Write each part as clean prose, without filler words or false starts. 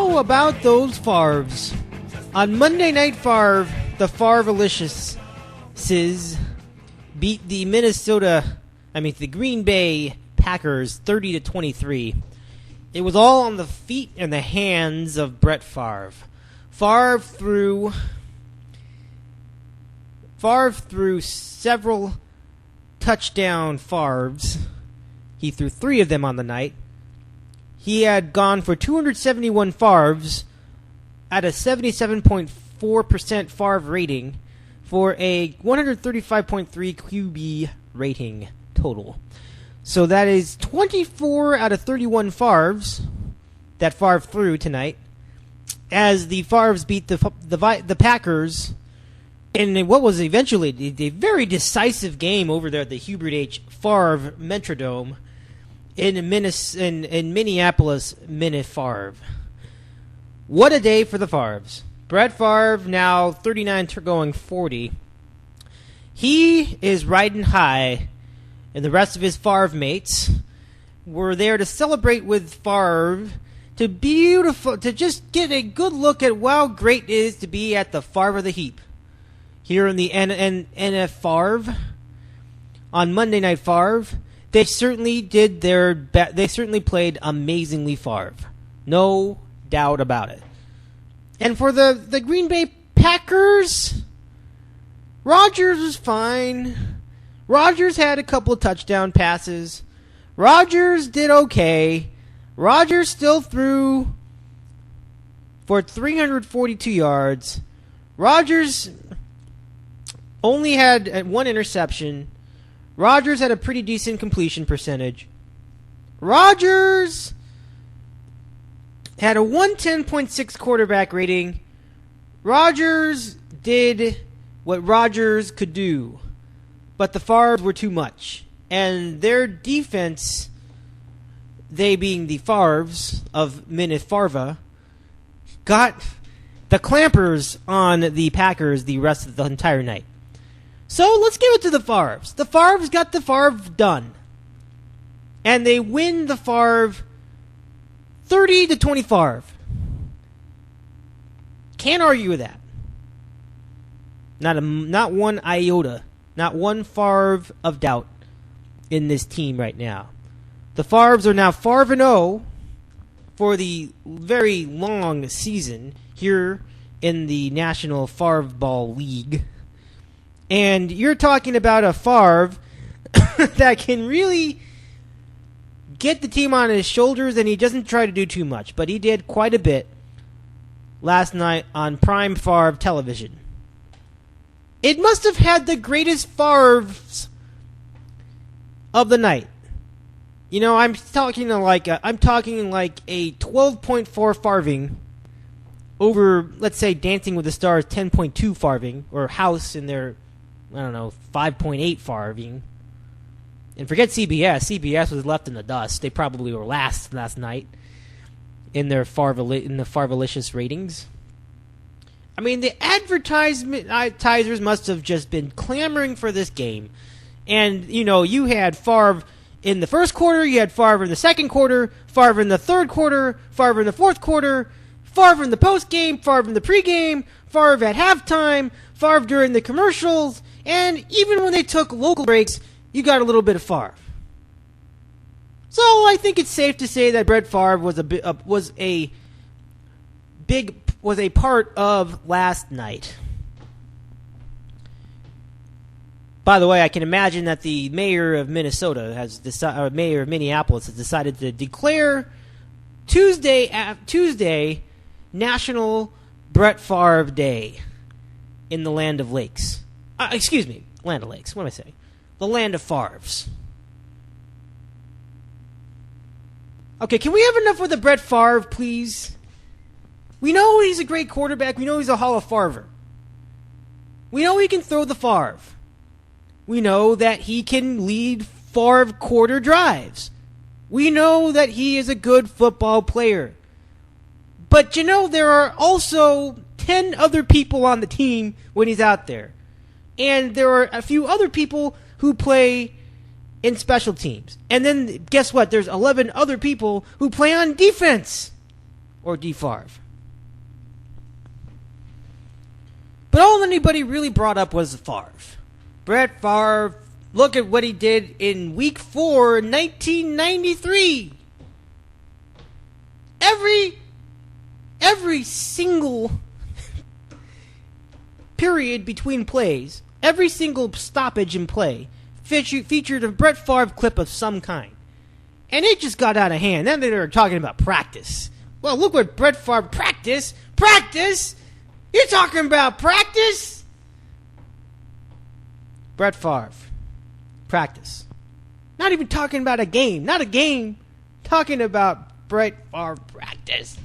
How about those Favres? On Monday Night Favre, the Favre-aliciouses beat the the Green Bay Packers 30-23. It was all on the feet and the hands of Brett Favre. Favre threw several touchdown Favres. He threw 3 of them on the night. He had gone for 271 Favres at a 77.4% Favre rating for a 135.3 QB rating total. So that is 24 out of 31 Favres that Favre threw tonight, as the Favres beat the Packers in what was eventually a very decisive game over there at the Hubert H. Favre Metrodome in Minneapolis, Favre. What a day for the Favres. Brett Favre, now 39 going 40. He is riding high, and the rest of his Favre mates were there to celebrate with Favre, to just get a good look at how great it is to be at the Favre of the heap. Here in the NF Favre, on Monday Night Favre, they certainly did their best. They certainly played amazingly Favre. No doubt about it. And for the Green Bay Packers, Rodgers was fine. Rodgers had a couple of touchdown passes. Rodgers did okay. Rodgers still threw for 342 yards. Rodgers only had 1 interception. Rodgers had a pretty decent completion percentage. Rodgers had a 110.6 quarterback rating. Rodgers did what Rodgers could do, but the Favres were too much. And their defense, they being the Favres of Minnesota, got the clampers on the Packers the rest of the entire night. So let's give it to the Favres. The Favres got the Favre done. And they win the Favre 30-20 Favre. Can't argue with that. Not one iota. Not one Favre of doubt in this team right now. The Favres are now 5-0 for the very long season here in the National Favre Ball League. And you're talking about a Favre that can really get the team on his shoulders, and he doesn't try to do too much, but he did quite a bit last night on Prime Favre television. It must have had the greatest Favres of the night. You know, I'm talking like a 12.4 Farving over, let's say, Dancing with the Stars 10.2 Farving, or House in their 5.8 Farving. And forget CBS. CBS was left in the dust. They probably were last night in their Favre-alicious ratings. I mean, the advertisers must have just been clamoring for this game. And, you had Favre in the first quarter, you had Favre in the second quarter, Favre in the third quarter, Favre in the fourth quarter, Favre in the postgame, Favre in the pregame, Favre at halftime, Favre during the commercials, and even when they took local breaks, you got a little bit of Favre. So I think it's safe to say that Brett Favre was a part of last night. By the way, I can imagine that the mayor of Minnesota mayor of Minneapolis has decided to declare Tuesday National Brett Favre Day in the land of lakes. Land of lakes. What am I saying? The land of Favres. Okay, can we have enough with the Brett Favre, please? We know he's a great quarterback. We know he's a Hall of Favre. We know he can throw the Favre. We know that he can lead Favre quarter drives. We know that he is a good football player. But there are also 10 other people on the team when he's out there. And there are a few other people who play in special teams. And then, guess what? There's 11 other people who play on defense. or D. Favre. But all anybody really brought up was Favre. Brett Favre, look at what he did in Week 4, 1993. Every single period between plays, every single stoppage in play, featured a Brett Favre clip of some kind. And it just got out of hand. Then they were talking about practice. Well, look what Brett Favre practice. Practice? You're talking about practice? Brett Favre. Practice. Not even talking about a game. Not a game. Talking about Brett Favre practice.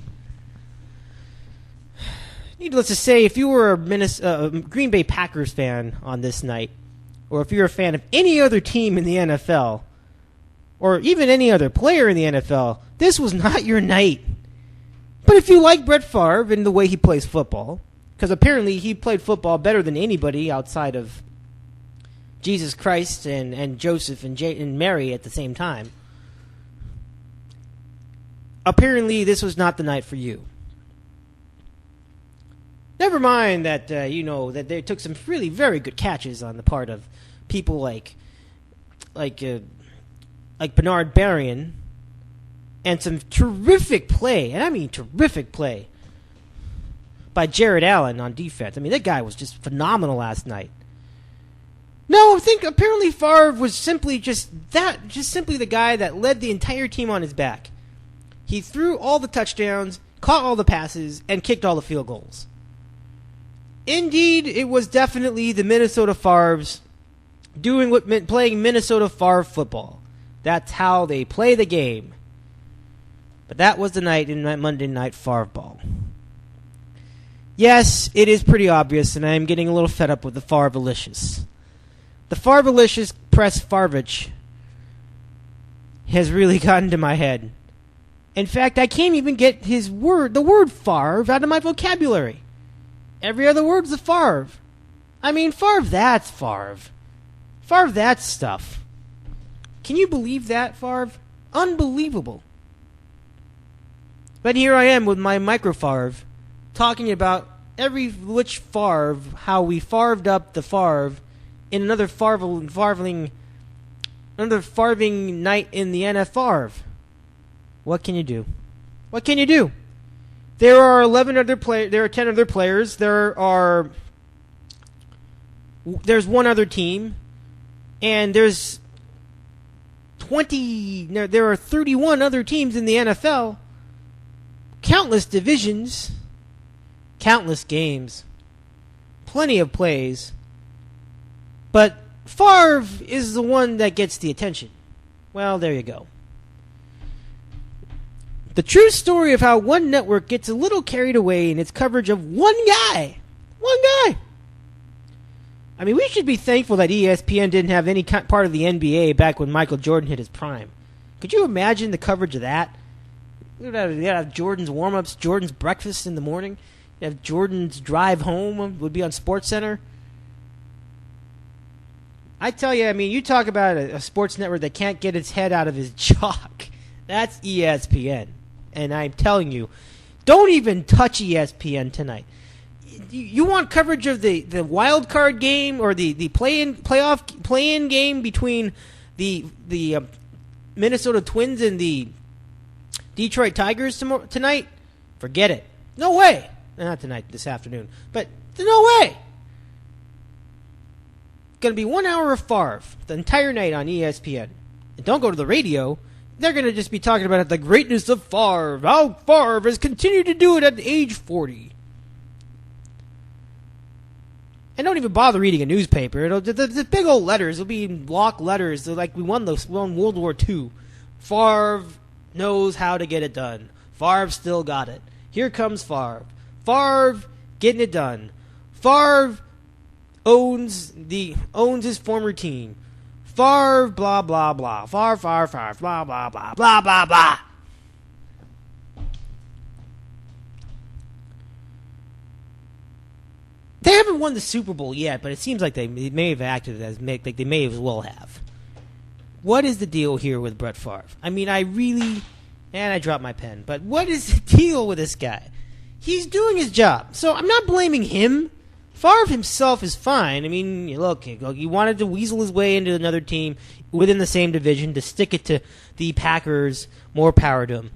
Needless to say, if you were a Green Bay Packers fan on this night, or if you're a fan of any other team in the NFL, or even any other player in the NFL, this was not your night. But if you like Brett Favre and the way he plays football, because apparently he played football better than anybody outside of Jesus Christ and Joseph and Mary at the same time, apparently this was not the night for you. Never mind that, that they took some really very good catches on the part of people like Bernard Berrien, and some terrific play, and I mean terrific play, by Jared Allen on defense. I mean, that guy was just phenomenal last night. No, I think apparently Favre was simply simply the guy that led the entire team on his back. He threw all the touchdowns, caught all the passes, and kicked all the field goals. Indeed, it was definitely the Minnesota Favres playing Minnesota Favre football. That's how they play the game. But that was the night in Monday Night Favre Ball. Yes, it is pretty obvious, and I am getting a little fed up with the Favre-alicious. The Favre-alicious press Farvich has really gotten to my head. In fact, I can't even get the word Favre out of my vocabulary. Every other word's a Favre. I mean, Favre, that's Favre. Favre, that's stuff. Can you believe that, Favre? Unbelievable. But here I am with my micro Favre, talking about every which Favre, how we Favred up the Favre in another farving night in the NFL. What can you do? What can you do? There are 11 other players. There are 10 other players. There's one other team, and there's 20. There are 31 other teams in the NFL. Countless divisions, countless games, plenty of plays. But Favre is the one that gets the attention. Well, there you go. The true story of how one network gets a little carried away in its coverage of one guy. One guy. I mean, we should be thankful that ESPN didn't have any part of the NBA back when Michael Jordan hit his prime. Could you imagine the coverage of that? You'd have Jordan's warm-ups, Jordan's breakfast in the morning. You'd have Jordan's drive home would be on SportsCenter. I tell you, I mean, you talk about a sports network that can't get its head out of his jock. That's ESPN. And I'm telling you, don't even touch ESPN tonight. You want coverage of the wild card game or the play-in game between the Minnesota Twins and the Detroit Tigers tonight? Forget it. No way. Not tonight, this afternoon. But no way. Going to be 1 hour of Favre the entire night on ESPN. And don't go to the radio. They're going to just be talking about the greatness of Favre. How Favre has continued to do it at age 40. And don't even bother reading a newspaper. The big old letters will be in block letters. They're like we won World War II. Favre knows how to get it done. Favre still got it. Here comes Favre. Favre getting it done. Favre owns his former team. Favre, blah, blah, blah. Favre, blah, blah, blah, blah, blah, blah. They haven't won the Super Bowl yet, but it seems like they may have acted like they may as well have. What is the deal here with Brett Favre? I mean, I really And I dropped my pen. But what is the deal with this guy? He's doing his job. So I'm not blaming him. Favre himself is fine. I mean, look, he wanted to weasel his way into another team within the same division to stick it to the Packers. More power to him.